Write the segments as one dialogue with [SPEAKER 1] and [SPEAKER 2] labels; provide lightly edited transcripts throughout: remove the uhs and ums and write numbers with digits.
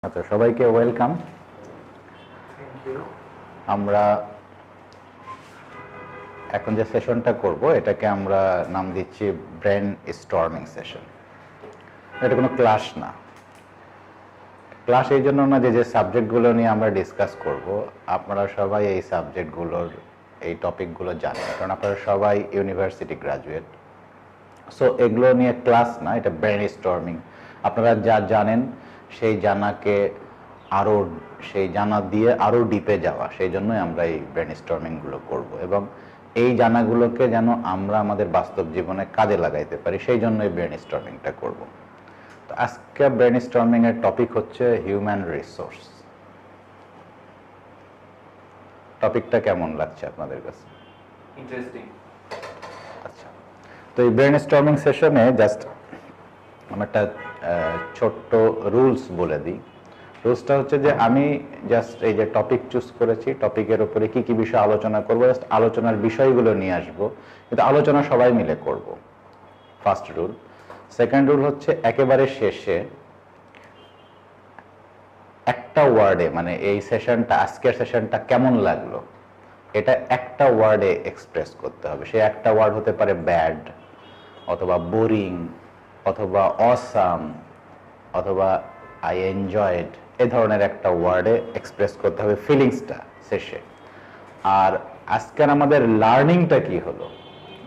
[SPEAKER 1] আচ্ছা, সবাইকে ওয়েলকাম। আমরা এখন যে সেশনটা করব এটাকে আমরা নাম দিচ্ছি ব্রেন স্টর্মিং সেশন। এটা কোনো ক্লাস না। ক্লাস এই জন্য না যে সাবজেক্টগুলো নিয়ে আমরা ডিসকাস করব, আপনারা সবাই এই সাবজেক্টগুলোর এই টপিকগুলো জানেন, কারণ আপনারা সবাই ইউনিভার্সিটি গ্রাজুয়েট। সো এগুলো নিয়ে ক্লাস না, এটা ব্রেন স্টর্মিং। আপনারা যা জানেন সেই জানাকে সেই জানা দিয়ে আরও ডিপে যাওয়া, সেই জন্যই আমরা এই ব্রেন স্টর্মিংগুলো করবো, এবং এই জানাগুলোকে যেন আমরা আমাদের বাস্তব জীবনে কাজে লাগাইতে পারি, সেই জন্য এই ব্রেন স্টর্মিংটা করবো। তো আজকে ব্রেন স্টর্মিং এর টপিক হচ্ছে হিউম্যান রিসোর্স। টপিকটা কেমন লাগছে আপনাদের কাছে?
[SPEAKER 2] ইন্টারেস্টিং।
[SPEAKER 1] আচ্ছা, তো এই ব্রেন স্টর্মিং সেশনে জাস্ট আমি একটা ছোট্ট রুলস বলে দিই। রুলসটা হচ্ছে যে আমি জাস্ট এই যে টপিক চুজ করেছি, টপিকের উপরে কি কি বিষয় আলোচনা করবো, জাস্ট আলোচনার বিষয়গুলো নিয়ে আসবো, কিন্তু আলোচনা সবাই মিলে করব। First rule. সেকেন্ড রুল হচ্ছে একেবারে শেষে একটা ওয়ার্ডে, মানে এই সেশনটা, আজকের সেশনটা কেমন লাগলো, এটা একটা ওয়ার্ডে এক্সপ্রেস করতে হবে। সে একটা ওয়ার্ড হতে পারে ব্যাড, অথবা বোরিং, অথবা অসাম, অথবা আই এনজয়েড। এ ধরনের একটা ওয়ার্ডে এক্সপ্রেস করতে হবে ফিলিংসটা শেষে। আর আজকের আমাদের লার্নিংটা কি হলো,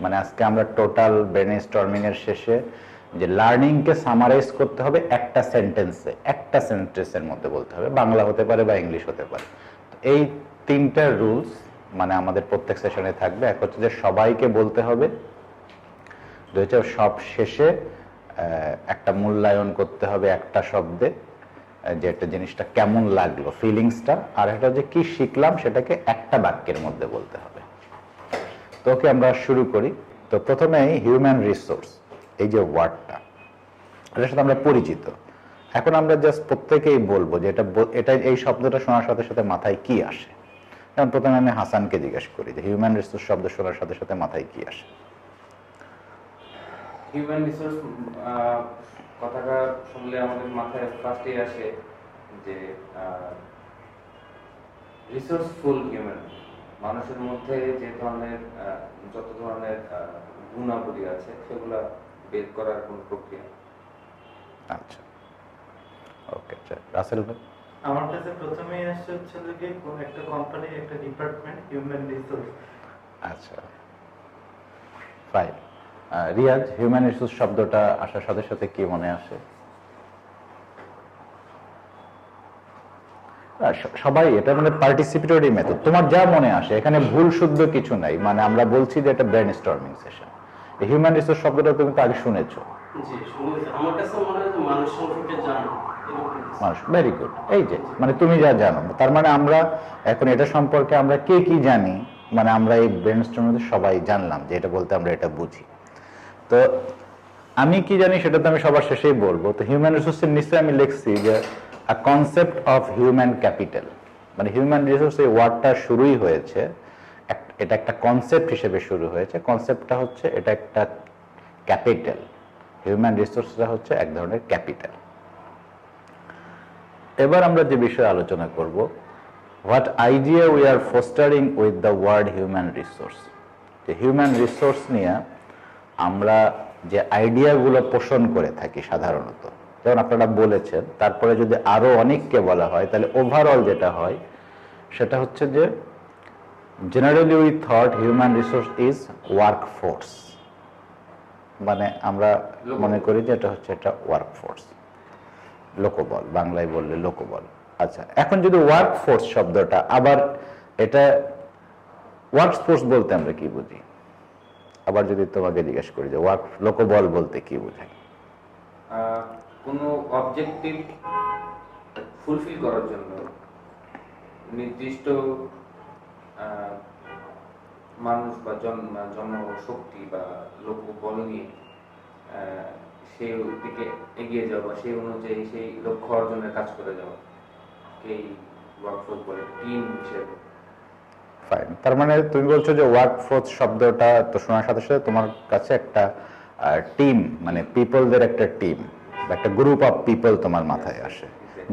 [SPEAKER 1] মানে আজকে আমরা টোটাল ব্রেন স্টর্মিং এর শেষে যে লার্নিংকে সামারাইজ করতে হবে একটা সেন্টেন্সের মধ্যে বলতে হবে, বাংলা হতে পারে বা ইংলিশ হতে পারে। তো এই তিনটা রুলস মানে আমাদের প্রত্যেক সেশনে থাকবে। এক হচ্ছে যে সবাইকে বলতে হবে, দুই হচ্ছে সব শেষে একটা মূল্যায়ন করতে হবে একটা শব্দে, যে একটা জিনিসটা কেমন লাগলো, ফিলিংসটা, আর এটা যে কি শিখলাম সেটাকে একটা বাক্যের মধ্যে বলতে হবে। তো ওকে, আমরা শুরু করি। তো প্রথমেই হিউম্যান রিসোর্স, এই যে ওয়ার্ডটা, এটার সাথে আমরা পরিচিত। এখন আমরা জাস্ট প্রত্যেকেই বলবো যে এটা এই শব্দটা শোনার সাথে সাথে মাথায় কি আসে। যেমন প্রথমে আমি হাসানকে জিজ্ঞেস করি যে হিউম্যান রিসোর্স শব্দ শোনার সাথে সাথে মাথায় কি আসে।
[SPEAKER 2] হিউম্যান রিসোর্স কথাটা শুনলে আমাদের মাথায় ফার্স্টে আসে যে রিসোর্সফুল হিউম্যান, মানুষের মধ্যে যে ধরনের যত ধরনের গুণাবলী আছে সেগুলো বের করার কোন প্রক্রিয়া।
[SPEAKER 1] আচ্ছা, ওকে, রাসেল ভাই।
[SPEAKER 3] আমার কাছে প্রথমেই আসছে হচ্ছে যে কোন একটা কোম্পানির একটা ডিপার্টমেন্ট হিউম্যান রিসোর্স।
[SPEAKER 1] আচ্ছা, ফাইন। রিয়াজ, হিউম্যান রিসোর্স শব্দটা আসার সাথে সাথে কি মনে আসে? সবাই এটা মানে পার্টিসিপেটরি মেথড, তোমার যা মনে আসে, এখানে ভুল শুদ্ধ কিছু নাই। মানে আমরা বলছি যে এটা brain storming session. Human resource শব্দটা তুমি তো আগে শুনেছো।
[SPEAKER 3] জি, শুনেছি। আমার কাছে মনে হয় যে মানুষ সম্পর্কে জানো।
[SPEAKER 1] মানুষ, ভেরি গুড। এই যে মানে তুমি যা জানো, তার মানে আমরা এখন এটা সম্পর্কে আমরা কে কি জানি, মানে আমরা এই ব্রেন স্টর্মিং সবাই জানলাম যে এটা বলতে আমরা এটা বুঝি। তো আমি কি জানি সেটা তো আমি সবার শেষেই বলবো। তো হিউম্যান রিসোর্সের নিশ্চয়ই আমি লিখছি যে আ কনসেপ্ট অফ হিউম্যান ক্যাপিটাল, মানে হিউম্যান রিসোর্স এই ওয়ার্ডটা শুরুই হয়েছে, এটা একটা কনসেপ্ট হিসেবে শুরু হয়েছে। কনসেপ্টটা হচ্ছে এটা একটা ক্যাপিটাল, হিউম্যান রিসোর্সটা হচ্ছে এক ধরনের ক্যাপিটাল। এবার আমরা যে বিষয়ে আলোচনা করব, what idea we are fostering with the word human resource. যে হিউম্যান রিসোর্স নিয়ে আমরা যে আইডিয়াগুলো পোষণ করে থাকি সাধারণত, যেমন আপনারা বলেছেন, তারপরে যদি আরো অনেককে বলা হয় তাহলে ওভারঅল যেটা হয় সেটা হচ্ছে যে generally we thought human resource is work force, মানে আমরা মনে করি যে এটা হচ্ছে একটা ওয়ার্ক ফোর্স, লোকবল, বাংলায় বললে লোকবল। আচ্ছা, এখন যদি ওয়ার্ক ফোর্স শব্দটা আবার, এটা ওয়ার্ক ফোর্স বলতে আমরা কি বুঝি, আবার যদি তোমাকে জিজ্ঞেস করি যে লোকবল বলতে কি বোঝায়?
[SPEAKER 2] কোনো অবজেক্টিভ ফুলফিল করার জন্য নির্দিষ্ট মানুষ বা জনশক্তি বা লোকবল নিয়ে সেই দিকে এগিয়ে যাওয়া, সেই অনুযায়ী সেই লক্ষ্য অর্জনের কাজ করে যাওয়া, এই ওয়ার্কফোর্স বলে, টিম হিসেবে।
[SPEAKER 1] ফাইন, তার মানে তুমি বলছো যে ওয়ার্ক ফোর্স শব্দটা তো শোনার সাথে সাথে তোমার কাছে একটা টিম, মানে পিপলদের একটা টিম বা একটা গ্রুপ অফ পিপল তোমার মাথায় আসে।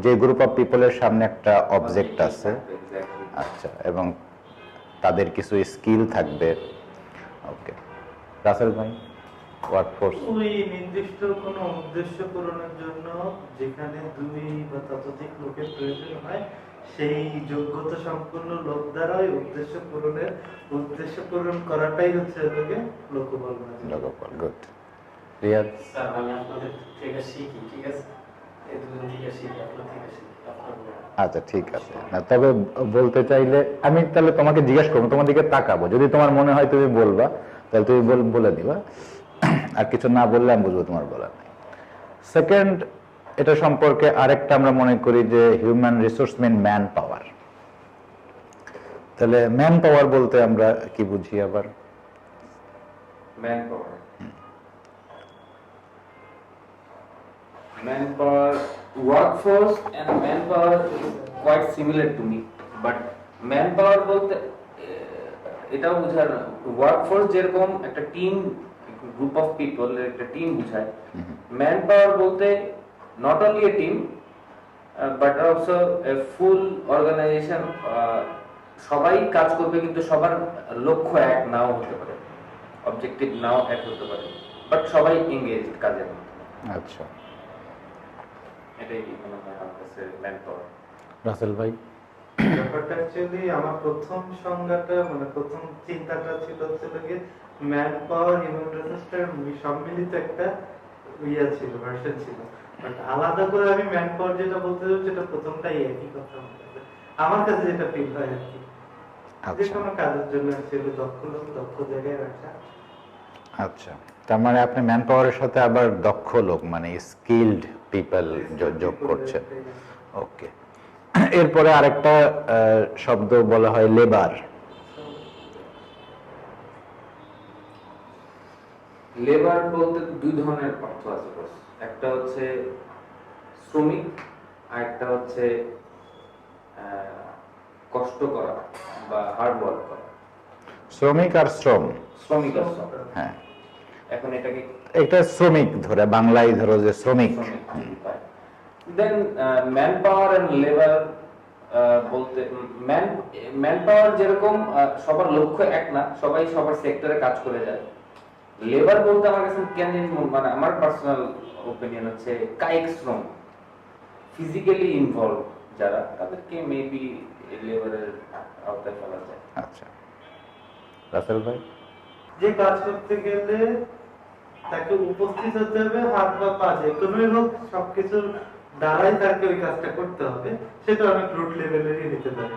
[SPEAKER 1] যে গ্রুপ অফ পিপলের সামনে একটা অবজেক্ট আছে,
[SPEAKER 2] এক্স্যাক্টলি।
[SPEAKER 1] আচ্ছা, এবং তাদের কিছু স্কিল থাকবে। ওকে, রাসেল ভাই, ওয়ার্কফোর্স।
[SPEAKER 3] ওই নির্দিষ্ট কোনো উদ্দেশ্য পূরণের জন্য যেখানে 2 বা ততোধিক লোকের প্রয়োজন হয়, সেই যোগ্যতা সম্পন্ন লোক দ্বারা ওই উদ্দেশ্য পূরণ করাটাই হচ্ছে লোকবল।
[SPEAKER 1] গুড। রিয়াদ।
[SPEAKER 4] স্যার আমি আপনাদের থেকে শিখি, ঠিক আছে? এই দুজন থেকে শিখি, আপনার থেকে শিখি, আপনার বলেন।
[SPEAKER 1] আচ্ছা, ঠিক আছে। না, তবে বলতে চাইলে আমি তাহলে তোমাকে জিজ্ঞেস করবো, তোমার দিকে তাকাবো, যদি তোমার মনে হয় তুমি বলবা তাহলে তুমি বলে দিবা, আর কিছু না বললে আমি বুঝবো তোমার বলার নাই। সেকেন্ড, এটা সম্পর্কে আরেকটা আমরা মনে করি যে human resource means man power. তাহলে ম্যান পাওয়ার বলতে আমরা কি বুঝি আবার?
[SPEAKER 2] Man power, workforce and manpower is quite similar to me, but manpower বলতে এটাও বোঝায়, ওয়ার্কফোর্স যেরকম একটা টিম, গ্রুপ অফ পিপল, একটা টিম বোঝায়, ম্যান পাওয়ার বলতে not only a team but also a full organisation. সবাই কাজ করবে কিন্তু সবার লক্ষ্য এক নাও হতে পারে, অবজেক্টিভ নাও এক হতে পারে, বাট সবাই এঙ্গেজ কাজের মধ্যে।
[SPEAKER 1] আচ্ছা,
[SPEAKER 2] এটাই মনে হয় আমার কাছে ম্যান পাওয়ার।
[SPEAKER 1] রাসেল ভাই।
[SPEAKER 3] ব্যাপারটা অ্যাকচুয়ালি আমার প্রথম সংজ্ঞাটা, মানে প্রথম চিন্তাটা ছিল হচ্ছে যে ম্যান পাওয়ার হিউম্যান রিসোর্সের সম্মিলিত একটা ছিল, ভার্সন ছিল। বাট আলাদা করে আমি ম্যান পাওয়ার যেটা বলতে চাই সেটা প্রথমটাই একই কথা আমার কাছে যেটা ফিল হয় আর কি। যে কোনো কাজের জন্য অ্যাকচুয়ালি দক্ষ লোক দক্ষ জায়গায় রাখা।
[SPEAKER 1] আচ্ছা, তার মানে আপনি ম্যান পাওয়ারের সাথে আবার দক্ষ লোক মানে স্কিলড পিপল যোগ করছেন। ওকে, এরপরে আরেকটা শব্দ বলা হয় লেবার।
[SPEAKER 2] লেবার বলতে দুই ধরনের অর্থ আছে বস। একটা হচ্ছে শ্রমিক, আর একটা হচ্ছে কষ্ট করা বা হার্ড ওয়ার্ক করা।
[SPEAKER 1] শ্রমিক আর শ্রম।
[SPEAKER 2] শ্রমিক আর শ্রম।
[SPEAKER 1] হ্যাঁ,
[SPEAKER 2] এখন এটাকে
[SPEAKER 1] এটা শ্রমিক ধরে, বাংলায় ধরো যে শ্রমিক।
[SPEAKER 2] দেন ম্যান পাওয়ার এন্ড লেবার বলতে ম্যান পাওয়ার যেরকম সবার লক্ষ্য এক না, সবাই সবার সেক্টরে কাজ করে যায়। লেবার বলতে আমার কাছে কেন মানে আমার পার্সোনাল ওপিনিয়ন হচ্ছে কায়িক শ্রম, ফিজিক্যালি ইনভলভ যারা, তাদেরকে মেবি লেবারের আওতায় ফেলা যায়।
[SPEAKER 1] আচ্ছা, রাসেল ভাই।
[SPEAKER 3] যে কাজ করতে গেলে তাকে উপস্থিত হতে হবে, হাত বা পা যে কোনোই হোক সবকিছুর দ্বারাই তাকে ওই কাজটা করতে হবে, সেটা অনেক রুট লেভেলেরই নিতে পারে।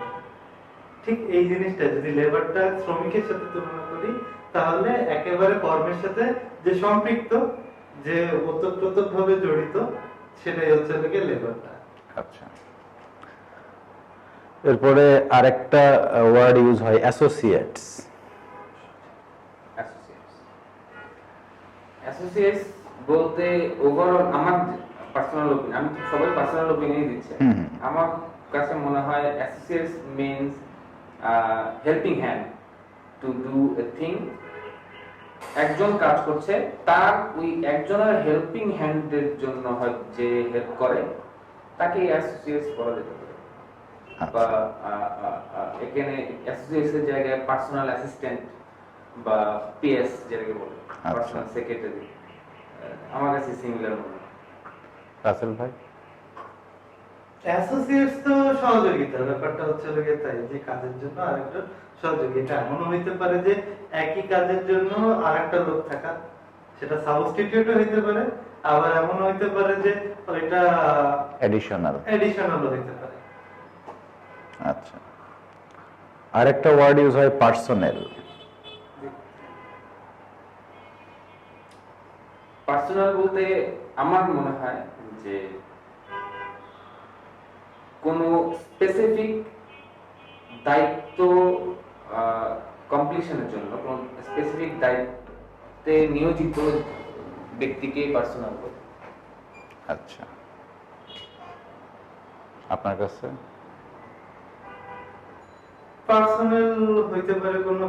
[SPEAKER 3] ঠিক এই জিনিসটা যদি লেবারটা শ্রমিকের সাথে তুলনা করি, তাহলে একেবারে কর্মের সাথে যে সম্পৃক্ত, যে ওতপ্রোতভাবে ভাবে জড়িত, সেটাই হচ্ছে লেবারটা।
[SPEAKER 1] আচ্ছা, এরপরে আরেকটা ওয়ার্ড ইউজ হয় অ্যাসোসিয়েটস।
[SPEAKER 2] অ্যাসোসিয়েটস বলতে ওভারঅল আমার পার্সোনাল ওপিনিয়ন, আমি সবাই পার্সোনাল ওপিনিয়ন দিচ্ছি, আমার কাছে মনে হয় associates means helping hand to do a thing. একজন কাজ করছে, তার ওই একজনের হেল্পিং হ্যান্ডের জন্য যে হেল্প করে তাকে অ্যাসোসিয়েটস বলা যেতে পারে। বা এখানে অ্যাসোসিয়েটস এর জায়গায় পার্সোনাল অ্যাসিস্ট্যান্ট বা পিএস যেটাকে বলে, পার্সোনাল সেক্রেটারি, আমার কাছে সিমিলার মনে হয়।
[SPEAKER 1] রাসেল ভাই।
[SPEAKER 3] অ্যাসোসিয়েটস তো সহযোগিতা, ব্যাপারটা হচ্ছে তাই যে কাজের জন্য আরেকটা সহযোগিতা। এমনও হইতে পারে যে একই কাজের জন্য আরেকটা লোক থাকা, সেটা সাবস্টিটিউটও হইতে পারে, আবার এমন হইতে পারে যে ওইটা এডিশনাল হইতে পারে।
[SPEAKER 1] আচ্ছা, আরেকটা ওয়ার্ড ইউজ হয় পার্সোনেল।
[SPEAKER 2] পার্সোনাল বলতে আমার মনে হয় যে কোনো স্পেসিফিক দায়িত্ব কমপ্লিশনের জন্য, কোন স্পেসিফিক দায়িত্বে নিয়োজিত ব্যক্তিকে পার্সোনাল বলে।
[SPEAKER 1] আচ্ছা, আপনার কাছে?
[SPEAKER 3] পার্সোনাল হইতে পারে কোনো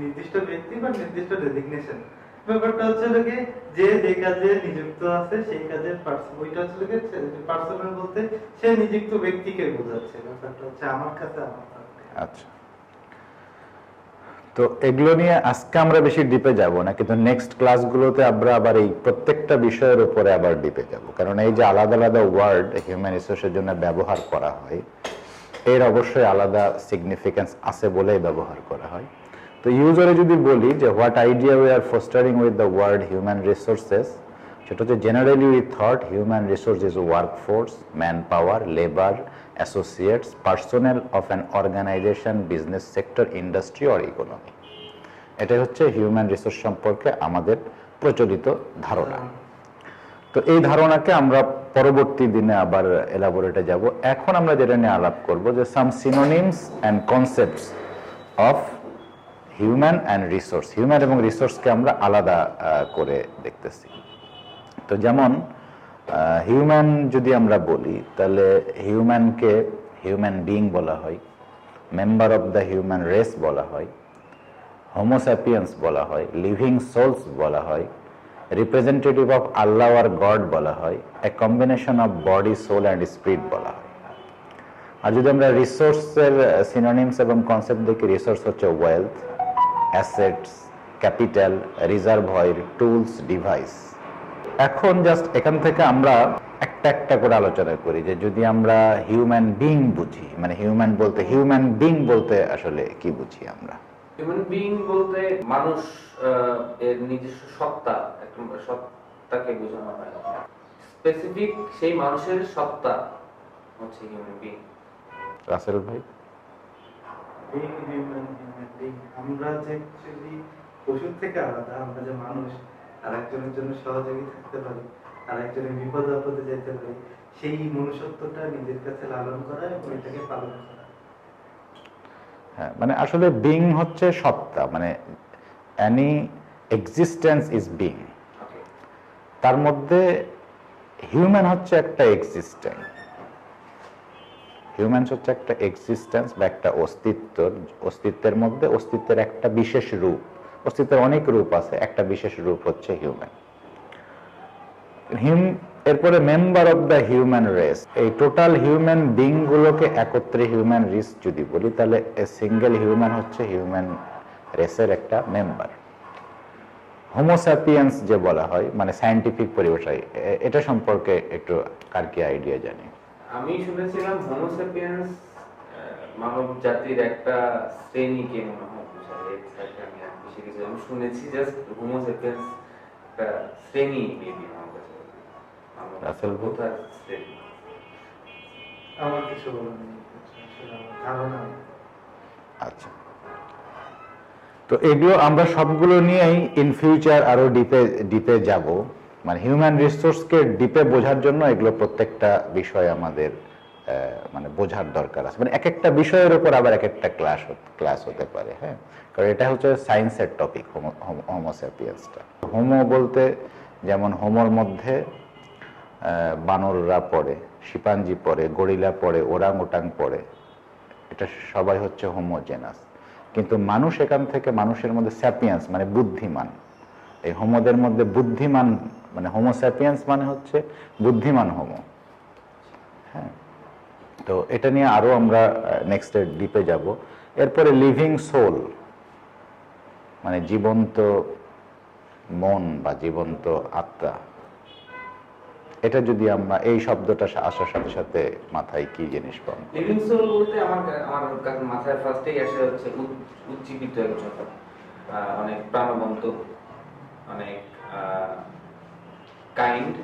[SPEAKER 3] নির্দিষ্ট ব্যক্তি বা নির্দিষ্ট ডেজিগনেশন, ব্যাপারটা হচ্ছে কি, যে কাজে নিযুক্ত আছে সেই কাজের পার্সন, ওইটা হচ্ছে কি পার্সোনাল বলতে সে নিযুক্ত ব্যক্তিকে বোঝাচ্ছে। ব্যাপারটা হচ্ছে আমার কাছে আমার কাছে।
[SPEAKER 1] আচ্ছা, তো এগুলো নিয়ে আজকে আমরা বেশি ডিপে যাব না, কিন্তু নেক্সট ক্লাসগুলোতে আমরা আবার এই প্রত্যেকটা বিষয়ের উপরে আবার ডিপে যাব, কারণ এই যে আলাদা আলাদা ওয়ার্ড হিউম্যান রিসোর্সের জন্য ব্যবহার করা হয়, এর অবশ্যই আলাদা সিগনিফিকেন্স আছে বলেই ব্যবহার করা হয়। তো ইউজারে যদি বলি যে what idea we are fostering with the word human resources, সেটা হচ্ছে generally we thought human resource is work force, man power, labour, associates, personnel of an organisation, business sector, industry or economy. এটাই হচ্ছে human resource সম্পর্কে আমাদের প্রচলিত ধারণা। তো এই ধারণাকে আমরা পরবর্তী দিনে আবার এলাবোরেটে যাব। এখন আমরা যেটা নিয়ে আলাপ করব যে some synonyms and concepts of human and resource. Human এবং রিসোর্সকে আমরা আলাদা করে দেখতেছি। তো যেমন হিউম্যান যদি আমরা বলি, তাহলে হিউম্যানকে হিউম্যান বিইং বলা হয়, member of the human race বলা হয়, হোমোস্যাপিয়েন্স বলা হয়, লিভিং সোলস বলা হয়, রিপ্রেজেন্টেটিভ অফ আল্লাহ আর গড বলা হয়, a combination of body, soul and spirit বলা হয়। আর যদি আমরা রিসোর্সের সিনোনিমস এবং কনসেপ্ট দেখি, রিসোর্স হচ্ছে wealth, assets, capital, reservoir, tools, device. এখন জাস্ট এখান থেকে আমরা একটা একটা করে আলোচনা করি যে যদি আমরা হিউম্যান বিইং বুঝি, মানে হিউম্যান বিইং বলতে আসলে কি বুঝি আমরা?
[SPEAKER 2] হিউম্যান বিইং বলতে মানুষ এর নিজস্ব সত্তা, একটা সত্তাকে বোঝানো হয়। স্পেসিফিক সেই মানুষের সত্তা হচ্ছে হিউম্যান বিইং।
[SPEAKER 1] রাসেল ভাই?
[SPEAKER 3] আমরা যে অ্যাকচুয়ালি পশুর থেকে আলাদা, আমরা যে মানুষ, আর একজনের জন্য সহযোগী থাকতে পারি, আর একজনের বিপদ আপদে যেতে পারি, সেই মনুষ্যত্বটা নিজের কাছে লালন করা এবং এটাকে পালন করা।
[SPEAKER 1] হ্যাঁ, মানে আসলে বিং হচ্ছে সত্তা, মানে এনি এক্সিস্টেন্স ইজ বিং। তার মধ্যে হিউম্যান হচ্ছে একটা এক্সিস্টেন্স। হিউম্যানস হচ্ছে একটা এক্সিস্টেন্স বা একটা অস্তিত্বের মধ্যে অস্তিত্বের একটা বিশেষ রূপ। অস্তিত্বের অনেক রূপ আছে, একটা বিশেষ রূপ হচ্ছে হিউম্যান। এরপরে member of the human race. এই টোটাল হিউম্যান বিং গুলোকে একত্রে হিউম্যান রেস যদি বলি, তাহলে সিঙ্গেল হিউম্যান হচ্ছে হিউম্যান রেসের একটা মেম্বার। হোমোস্যাপিয়েন্স যে বলা হয়, মানে সায়েন্টিফিক পরিভাষায়, এটা সম্পর্কে একটু কার কি আইডিয়া জানি?
[SPEAKER 2] আমি শুনেছিলাম হোমোসেপিয়েন্স মানব জাতির একটা শ্রেণীকে মনে হয় বোঝায়। এক্স্যাক্ট আমি আর বেশি কিছু আমি শুনেছি, জাস্ট হোমোসেপিয়েন্স একটা শ্রেণী মেবি আমার কাছে।
[SPEAKER 1] রাসেল ভাই?
[SPEAKER 2] কোথার শ্রেণী?
[SPEAKER 3] আমার কিছু বলার নেই, আসলে আমার ধারণা নেই।
[SPEAKER 1] আচ্ছা, তো এগুলো আমরা সবগুলো নিয়েই ইন ফিউচার আরো ডিপে যাব। মানে হিউম্যান রিসোর্সকে ডিপে বোঝার জন্য এগুলো প্রত্যেকটা বিষয় আমাদের মানে বোঝার দরকার আছে। মানে এক একটা বিষয়ের উপর আবার এক একটা ক্লাস হতে পারে। হ্যাঁ, কারণ এটা হচ্ছে সায়েন্সের টপিক, হোমোস্যাপিয়েন্সটা। হোমো বলতে যেমন হোমোর মধ্যে বানররা পড়ে, শিম্পাঞ্জি পড়ে, গরিলা পড়ে, ওরাং ওটাং পড়ে, এটা সবাই হচ্ছে হোমোজেনাস। কিন্তু মানুষ এখান থেকে মানুষের মধ্যে স্যাপিয়েন্স মানে বুদ্ধিমান, এই হোমোদের মধ্যে বুদ্ধিমান মানে হোমোস্যাপিয়েন্স মানে হচ্ছে বুদ্ধিমান হোমো। হ্যাঁ, তো এটা নিয়ে আরো আমরা নেক্সট ডিপে যাব। এরপরে লিভিং সোল মানে জীবন্ত মন বা জীবন্ত আত্মা। এটা যদি আমরা এই শব্দটা আসার সাথে সাথে মাথায় কি জিনিস পাবো?
[SPEAKER 2] লিভিং সোল বলতে আমার মাথায় ফার্স্টেই আসে হচ্ছে উজ্জীবিত একজন, অনেক প্রাণবন্ত, অনেক কাইন্ড,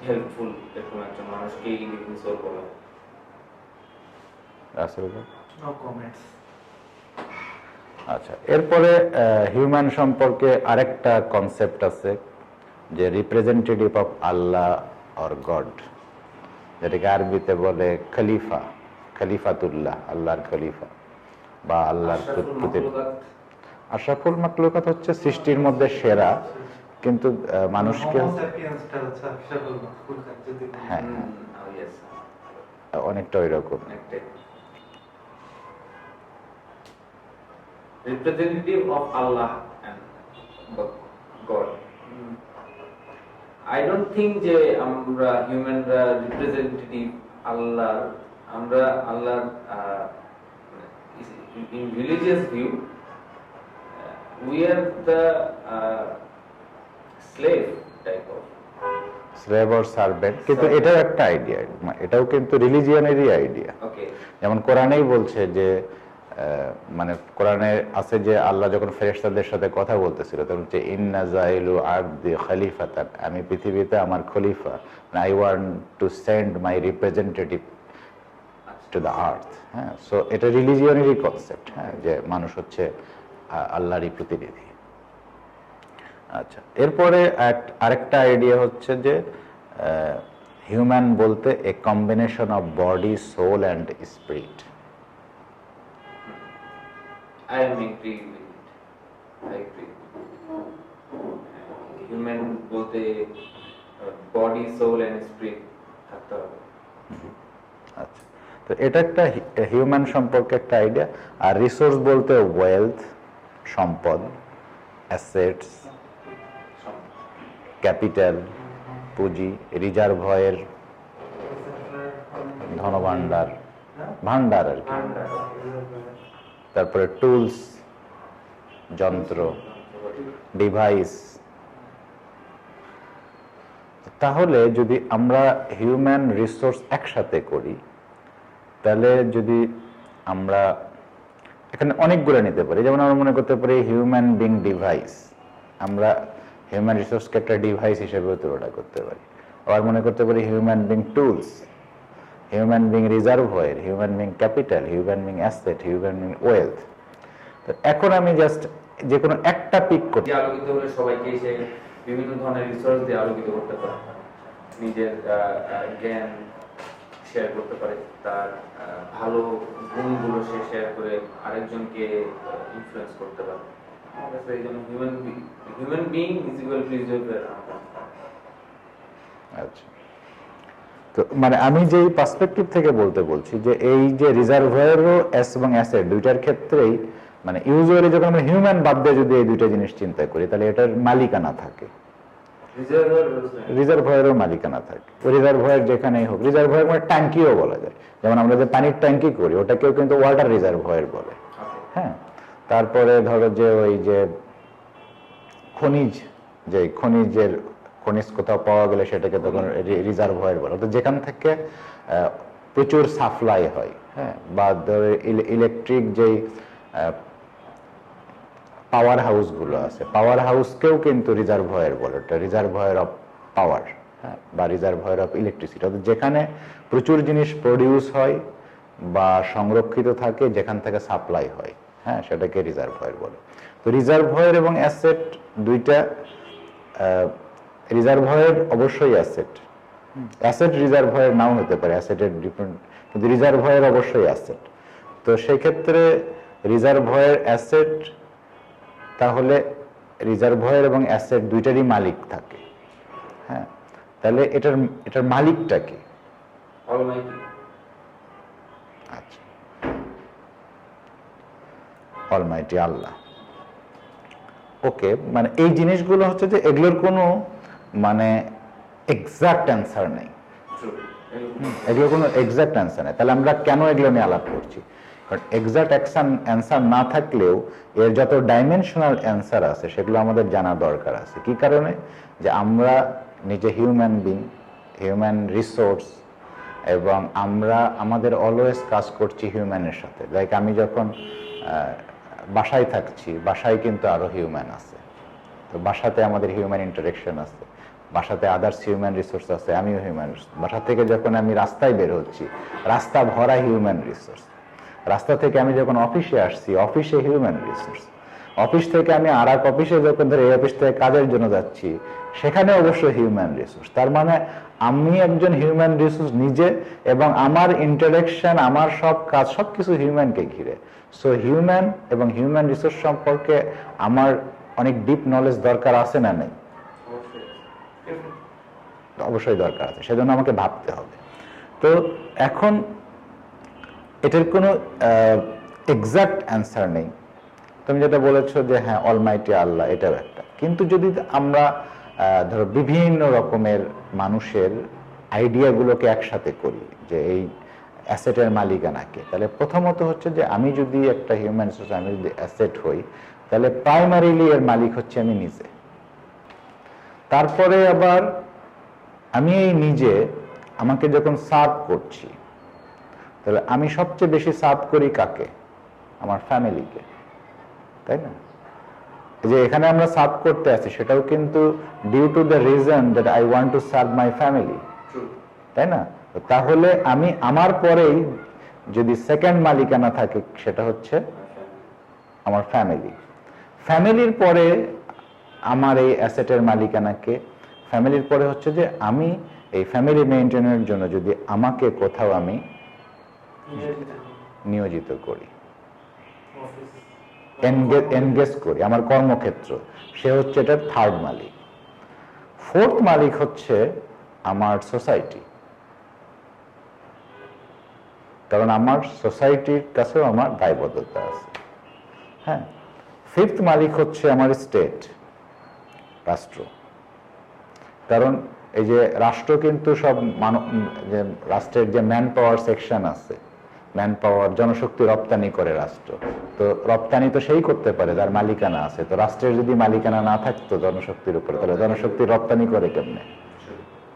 [SPEAKER 2] হেল্পফুল এরকম একজন মানুষকেই লিভিং সোল বলে।
[SPEAKER 1] আসলে
[SPEAKER 3] নো কমেন্টস।
[SPEAKER 1] আচ্ছা, এরপরে হিউম্যান সম্পর্কে আরেকটা কনসেপ্ট আছে যে representative of Allah or god, যেটাকে আরবিতে বলে খলিফা, খলিফাতুল্লাহ, আল্লাহর খলিফা বা আল্লাহর আশরাফুল মাখলুকাত হচ্ছে সৃষ্টির মধ্যে সেরা, কিন্তু মানুষকে
[SPEAKER 3] হোমোস্যাপিয়েন্সটা হচ্ছে আশরাফুল মাখলুকাত যদি বলি।
[SPEAKER 1] হ্যাঁ অনেকটা ওই রকম।
[SPEAKER 2] representative of Allah and God. I don't think যে আমরা হিউম্যানরা রিপ্রেজেন্টেটিভ আল্লাহ, আমরা আল্লাহ in religious view we are the slave type of.
[SPEAKER 1] Slave or servant, কিন্তু এটাও একটা আইডিয়া, এটাও কিন্তু রিলিজিয়নেরই আইডিয়া।
[SPEAKER 2] Okay.
[SPEAKER 1] যেমন কোরআনেই বলছে যে মানে কোরআনে আছে যে আল্লাহ যখন ফেরেশতাদের সাথে কথা বলতেছিল তখন হচ্ছে ইন্না জাইলু আরদি খলিফাতান, আমি পৃথিবীতে আমার খলিফা, I want to send my representative to the earth. হ্যাঁ, সো এটা রিলিজিয়নেরই কনসেপ্ট, হ্যাঁ, যে মানুষ হচ্ছে আল্লাহরই প্রতিনিধি। আচ্ছা, এরপরে আরেকটা আইডিয়া হচ্ছে যে হিউম্যান বলতে a combination of body, soul and spirit.
[SPEAKER 2] I am agree with it. I agree. Human বলতে বডি, সোল এন্ড স্পিরিট থাকতে হবে।
[SPEAKER 1] আচ্ছা, তো এটা একটা হিউম্যান সম্পর্কে একটা আইডিয়া। আর রিসোর্স বলতে ওয়েলথ, সম্পদ, অ্যাসেটস, ক্যাপিটাল, পুঁজি, রিজার্ভয়ের, ধনভাণ্ডার, ভাণ্ডার আর কি, তারপরে টুলস, যন্ত্র, ডিভাইস। তাহলে যদি আমরা হিউম্যান রিসোর্স একসাথে করি তাহলে যদি আমরা এখানে অনেকগুলো নিতে পারি, যেমন আমরা মনে করতে পারি হিউম্যান বিং ডিভাইস, আমরা হিউম্যান রিসোর্সকে একটা ডিভাইস হিসেবেও তুলনা করতে পারি। আবার মনে করতে পারি human being tools, human being reservoir, human being capital, human being asset, human being wealth. তো এখন আমি জাস্ট যে কোনো একটা পিক করতে,
[SPEAKER 2] যে আলোকিত হলে সবাইকে এসে বিভিন্ন ধরনের রিসোর্স দিয়ে আলোকিত করতে পারে, নিজের জ্ঞান শেয়ার করতে পারে, তার ভালো গুণগুলো সে শেয়ার করে আরেকজনকে ইনফ্লুয়েন্স করতে পারে। আমার কাছে এই জন্য human being is equal to reservoir.
[SPEAKER 1] আচ্ছা, তো মানে আমি যেই পার্সপেক্টিভ থেকে বলছি যে এই যে রিজার্ভয়ারও এস এবং অ্যাসেট দুইটার ক্ষেত্রেই মানে ইউজুয়ালি যখন আমরা হিউম্যান বাদ দিয়ে যদি এই দুইটা জিনিস চিন্তা করি তাহলে এটার মালিকানা থাকে, রিজার্ভয়ারও মালিকানা থাকে। রিজার্ভয়ার যেখানেই হোক, রিজার্ভয়ার মানে ট্যাঙ্কিও বলা যায়, যেমন আমরা যে পানির ট্যাঙ্কি করি ওটাকেও কিন্তু ওয়াটার রিজার্ভয়ার বলে। হ্যাঁ, তারপরে ধরো যে ওই যে খনিজের খনিজ কোথাও পাওয়া গেলে সেটাকে তখন রিজার্ভয়ার বলে, তো যেখান থেকে প্রচুর সাপ্লাই হয়। হ্যাঁ, বা ধরো ইলেকট্রিক যেই পাওয়ার হাউসগুলো আছে, পাওয়ার হাউসকেও কিন্তু রিজার্ভয়ার বলে, এটা রিজার্ভয়ার অফ পাওয়ার, হ্যাঁ, বা রিজার্ভয়ার অফ ইলেকট্রিসিটি। অর্থাৎ যেখানে প্রচুর জিনিস প্রডিউস হয় বা সংরক্ষিত থাকে, যেখান থেকে সাপ্লাই হয়, হ্যাঁ, সেটাকে রিজার্ভয়ার বলে। তো রিজার্ভয়ার এবং অ্যাসেট দুইটা, রিজার্ভয়ার অবশ্যই অ্যাসেট, অ্যাসেট রিজার্ভয়ার নাও হতে পারে, অ্যাসেটের ডিফারেন্ট, কিন্তু রিজার্ভয়ার অবশ্যই অ্যাসেট। তো সেক্ষেত্রে রিজার্ভয়ার অ্যাসেট, তাহলে রিজার্ভয়ার এবং অ্যাসেট দুইটারই মালিক থাকে। হ্যাঁ, তাহলে এটার মালিকটা কি?
[SPEAKER 2] অলমাইটি।
[SPEAKER 1] আচ্ছা, অলমাইটি আল্লাহ। ওকে, মানে এই জিনিসগুলো হচ্ছে যে এগুলোর কোনো মানে এক্সাক্ট অ্যান্সার নেই, এগুলোর কোনো এক্সাক্ট অ্যান্সার নেই। তাহলে আমরা কেন এগুলো নিয়ে আলাপ করছি? কারণ এক্সাক্ট অ্যান্সার না থাকলেও এর যত ডাইমেনশনাল অ্যান্সার আছে সেগুলো আমাদের জানা দরকার আছে। কি কারণে? যে আমরা নিজে হিউম্যান বিং, হিউম্যান রিসোর্স, এবং আমরা আমাদের অলওয়েজ কাজ করছি হিউম্যানের সাথে। লাইক আমি যখন বাসায় থাকছি, বাসায় কিন্তু আরো হিউম্যান আছে, তো বাসাতে আমাদের হিউম্যান ইন্টারেকশন আছে, বাসাতে আদার্স হিউম্যান রিসোর্স আছে, আমিও হিউম্যান রিসোর্স। বাসা থেকে যখন আমি রাস্তায় বের হচ্ছি, রাস্তা ভরা হিউম্যান রিসোর্স। রাস্তা থেকে আমি যখন অফিসে আসছি, অফিসে হিউম্যান রিসোর্স। অফিস থেকে আমি আর এক অফিসে যখন ধরে এই অফিস থেকে কাজের জন্য যাচ্ছি, সেখানে অবশ্যই হিউম্যান রিসোর্স। তার মানে আমি একজন হিউম্যান রিসোর্স নিজে, এবং আমার ইন্টারেকশন, আমার সব কাজ, সবকিছু হিউম্যানকে ঘিরে। সো হিউম্যান এবং হিউম্যান রিসোর্স সম্পর্কে আমার অনেক ডিপ নলেজ দরকার আছে না নেই? অবশ্যই দরকার আছে, সেজন্য আমাকে ভাবতে হবে। তো এখন এটার কোনো এক্সাক্ট অ্যান্সার নেই, তুমি যেটা বলেছো যে হ্যাঁ অলমাইটি আল্লাহ, এটাও একটা। কিন্তু যদি আমরা ধরো বিভিন্ন রকমের মানুষের আইডিয়াগুলোকে একসাথে করি যে এই অ্যাসেটের মালিকানাকে, তাহলে প্রথমত হচ্ছে যে আমি যদি একটা হিউম্যান রিসোর্স, আমি যদি অ্যাসেট হই, তাহলে প্রাইমারিলি এর মালিক হচ্ছে আমি নিজে। তারপরে আবার আমি এই নিজে আমাকে যখন সার্ভ করছি, তাহলে আমি সবচেয়ে বেশি সার্ভ করি কাকে? আমার ফ্যামিলিকে, তাই না? যে এখানে আমরা সার্ভ করতে আছি সেটাও কিন্তু due to the reason that I want to serve my family, তাই না? তাহলে আমি আমার পরেই যদি সেকেন্ড মালিকানা থাকে সেটা হচ্ছে আমার ফ্যামিলি। ফ্যামিলির পরে আমার এই অ্যাসেটের মালিকানাকে, ফ্যামিলির পরে হচ্ছে যে আমি এই ফ্যামিলি মেনটেনের জন্য যদি আমাকে কোথাও আমি নিয়োজিত করি, এনগেজ করি আমার কর্মক্ষেত্র, সে হচ্ছে এটার থার্ড মালিক। ফোর্থ মালিক হচ্ছে আমার সোসাইটি, কারণ আমার সোসাইটির কাছেও আমার দায়বদ্ধতা আছে। হ্যাঁ, ফিফথ মালিক হচ্ছে আমার স্টেট, রাষ্ট্র। কারণ এই যে রাষ্ট্র কিন্তু সব যে রাষ্ট্রের যে ম্যান পাওয়ার সেকশন আছে, ম্যান পাওয়ার জনশক্তি রপ্তানি করে রাষ্ট্র, তো রপ্তানি তো সেই করতে পারে যার মালিকানা আছে। তো রাষ্ট্রের যদি মালিকানা না থাকতো জনশক্তির উপরে, তাহলে জনশক্তি রপ্তানি করে কেমনে?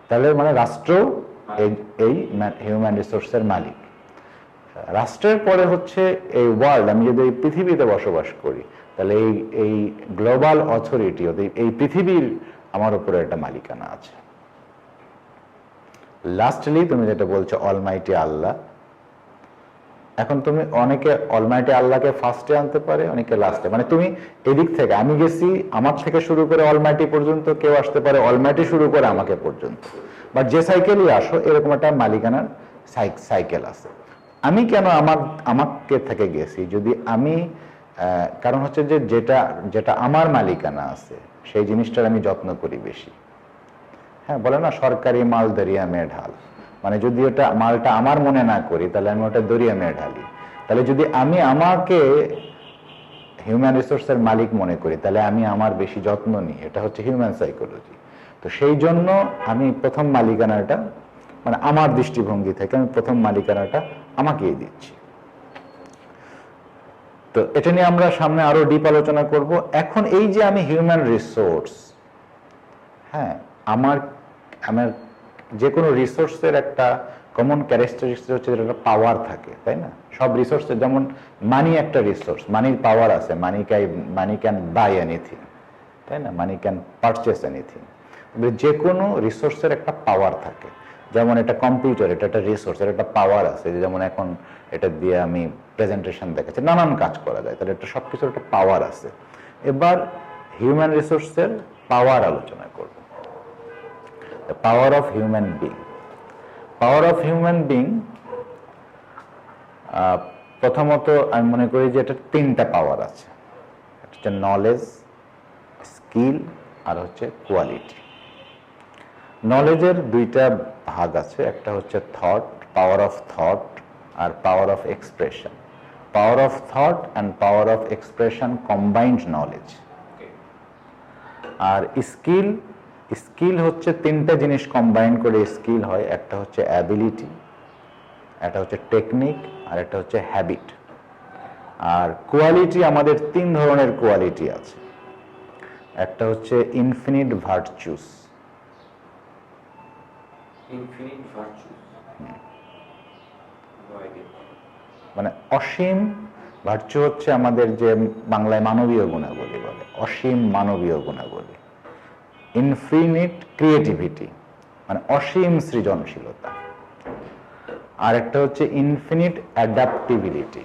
[SPEAKER 1] তাহলে মানে রাষ্ট্র এই হিউম্যান রিসোর্সের মালিক। রাষ্ট্রের পরে হচ্ছে এই ওয়ার্ল্ড, আমি যদি এই পৃথিবীতে বসবাস করি, তাহলে এই গ্লোবাল অথরিটি, এই পৃথিবীর আমার উপরে একটা মালিকানা আছে। লাস্টলি তুমি যেটা বলছো অলমাইটি আল্লাহ, এখন তুমি অনেকে অলমাইটি আল্লাহকে ফার্স্টে আনতে পারে, অনেকে লাস্টে। মানে তুমি এদিক থেকে, আমি গেছি আমার থেকে শুরু করে অলমাইটি পর্যন্ত, কেউ আসতে পারে অলমাইটি শুরু করে আমাকে পর্যন্ত, বা যে সাইকেলই আসো এরকম একটা মালিকানার সাইকেল আছে। আমি কেন আমাকে থেকে গেছি? যদি আমি কারণ হচ্ছে যে যেটা আমার মালিকানা আছে সেই জিনিসটার আমি যত্ন করি বেশি। হ্যাঁ, বলে না সরকারি মাল দরিয়া মেয়ে ঢাল, মানে যদি ওটা মালটা আমার মনে না করি তাহলে আমি ওটা দরিয়া মেয়ে ঢালি। তাহলে যদি আমি আমাকে হিউম্যান রিসোর্সের মালিক মনে করি তাহলে আমি আমার বেশি যত্ন নিই। এটা হচ্ছে হিউম্যান সাইকোলজি। তো সেই জন্য আমি প্রথম মালিকানাটা, মানে আমার দৃষ্টিভঙ্গি থেকে আমি প্রথম মালিকানাটা আমাকেই দিচ্ছি। তো এটা নিয়ে আমরা সামনে আরো ডিপ আলোচনা করব। এখন এই যে আমি হিউম্যান রিসোর্স, হ্যাঁ, আমার যে কোনো রিসোর্সের একটা কমন ক্যারেক্টারিস্টিক হচ্ছে একটা পাওয়ার থাকে, তাই না? সব রিসোর্সের, যেমন মানি একটা রিসোর্স, মানির পাওয়ার আছে, মানি ক্যান বাই এনিথিং, তাই না? Money can purchase anything. যে কোনো রিসোর্সের একটা পাওয়ার থাকে। যেমন এটা কম্পিউটার, এটা একটা রিসোর্স, এর একটা পাওয়ার আছে। যেমন এখন এটা দিয়ে আমি প্রেজেন্টেশন দেখাচ্ছি, নানান কাজ করা যায়, তাহলে এটা সবকিছুর একটা পাওয়ার আছে। এবার হিউম্যান রিসোর্সের পাওয়ার আলোচনা করব। The power of human being. Power of human being, প্রথমত আমি মনে করি যে এটা তিনটা পাওয়ার আছে। একটা হচ্ছে নলেজ, স্কিল, আর হচ্ছে কোয়ালিটি। নলেজের দুইটা ভাগ আছে, একটা হচ্ছে থট, পাওয়ার অফ থট, আর power of expression. Power of thought and power of expression combined knowledge. আর স্কিল হচ্ছে তিনটা জিনিস কম্বাইন করে স্কিল হয়। একটা হচ্ছে অ্যাবিলিটি, একটা হচ্ছে টেকনিক, আর একটা হচ্ছে হ্যাবিট। আর কোয়ালিটি, আমাদের তিন ধরনের কোয়ালিটি আছে। একটা হচ্ছে ইনফিনিট ভার্চুস। মানে অসীম ভার্চু হচ্ছে আমাদের যে বাংলায় মানবীয় গুণাবলী বলে, অসীম মানবীয় গুণাবলী। ইনফিনিট ক্রিয়েটিভিটি, মানে অসীম সৃজনশীলতা। আর একটা হচ্ছে ইনফিনিট অ্যাডাপ্টিবিলিটি,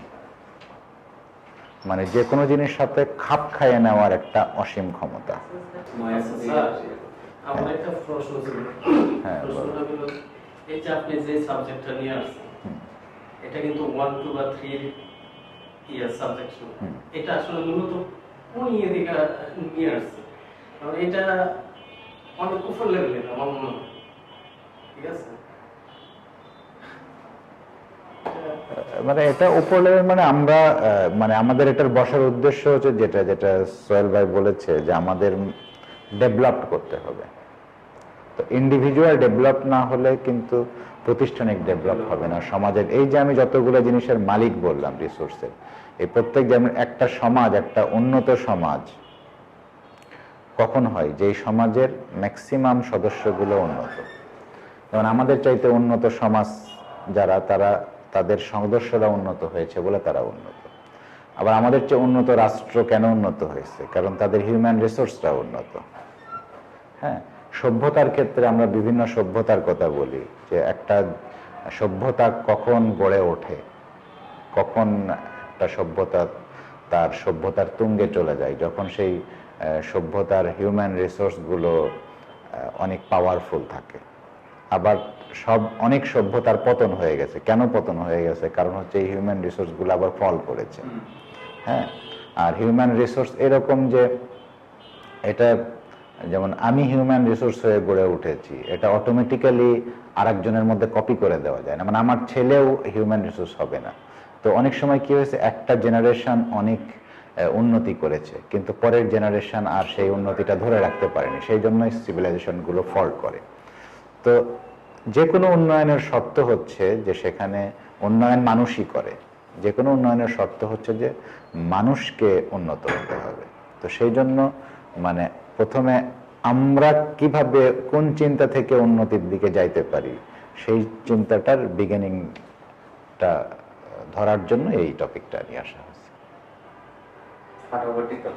[SPEAKER 1] মানে যে কোনো জিনিসের সাথে খাপ খাইয়ে নেওয়ার একটা অসীম ক্ষমতা।
[SPEAKER 4] আমার একটা প্রশ্ন ছিল।
[SPEAKER 1] হ্যাঁ,
[SPEAKER 4] প্রশ্নটা হলো, এই যে আপনি যে সাবজেক্টটা নিয়ে আসছেন, এটা কিন্তু 1, 2 বা 3 ইয়ার সাবজেক্ট ছিল। এটা আসলে মূলত কোন ইয়ে থেকে নিয়ে আসছে? কারণ এটা অনেক উপর লেভেলের আমার মনে হয়, ঠিক আছে?
[SPEAKER 1] মানে এটা উপর লেভেল, মানে আমরা মানে আমাদের এটার বসার উদ্দেশ্য হচ্ছে যেটা যেটা সোহেল ভাই বলেছে যে আমাদের ডেভেলপ করতে হবে। তো ইন্ডিভিজুয়াল ডেভেলপ না হলে কিন্তু প্রাতিষ্ঠানিক ডেভেলপ হবে না সমাজের। এই যে আমি যতগুলো জিনিসের মালিক বললাম রিসোর্সের, এই প্রত্যেক যেমন একটা সমাজ, একটা উন্নত সমাজ কখন হয়, যেই সমাজের ম্যাক্সিমাম সদস্যগুলো উন্নত। যেমন আমাদের চাইতে উন্নত সমাজ যারা, তারা তাদের সদস্যরা উন্নত হয়েছে বলে তারা উন্নত। আবার আমাদের চেয়ে উন্নত রাষ্ট্র কেন উন্নত হয়েছে? কারণ তাদের হিউম্যান রিসোর্সটা উন্নত। হ্যাঁ, সভ্যতার ক্ষেত্রে আমরা বিভিন্ন সভ্যতার কথা বলি, যে একটা সভ্যতা কখন গড়ে ওঠে, কখন একটা সভ্যতা তার সভ্যতার তুঙ্গে চলে যায়, যখন সেই সভ্যতার হিউম্যান রিসোর্সগুলো অনেক পাওয়ারফুল থাকে। আবার অনেক সভ্যতার পতন হয়ে গেছে। কেন পতন হয়ে গেছে? কারণ হচ্ছে এই হিউম্যান রিসোর্সগুলো আবার ফল করেছে। হ্যাঁ, আর হিউম্যান রিসোর্স এরকম যে এটা যেমন আমি হিউম্যান রিসোর্স হয়ে গড়ে উঠেছি, এটা অটোমেটিক্যালি আরেকজনের মধ্যে কপি করে দেওয়া যায় না। মানে আমার ছেলেও হিউম্যান রিসোর্স হবে না। তো অনেক সময় কি হয়েছে, একটা জেনারেশন অনেক উন্নতি করেছে কিন্তু পরের জেনারেশন আর সেই উন্নতিটা ধরে রাখতে পারেনি, সেই জন্যই সিভিলাইজেশনগুলো ফল করে। তো যে কোনো উন্নয়নের শর্ত হচ্ছে যে সেখানে উন্নয়ন মানুষই করে। যে কোনো উন্নয়নের শর্ত হচ্ছে যে মানুষকে উন্নত হতে হবে। তো সেই জন্য মানে প্রথমে আমরা কিভাবে কোন চিন্তা থেকে উন্নতির দিকে যাইতে পারি, সেই চিন্তাটার বিগিনিংটা ধরার জন্য এই টপিকটা নিয়ে আসা হয়েছে।
[SPEAKER 2] ফাটাফাটি তো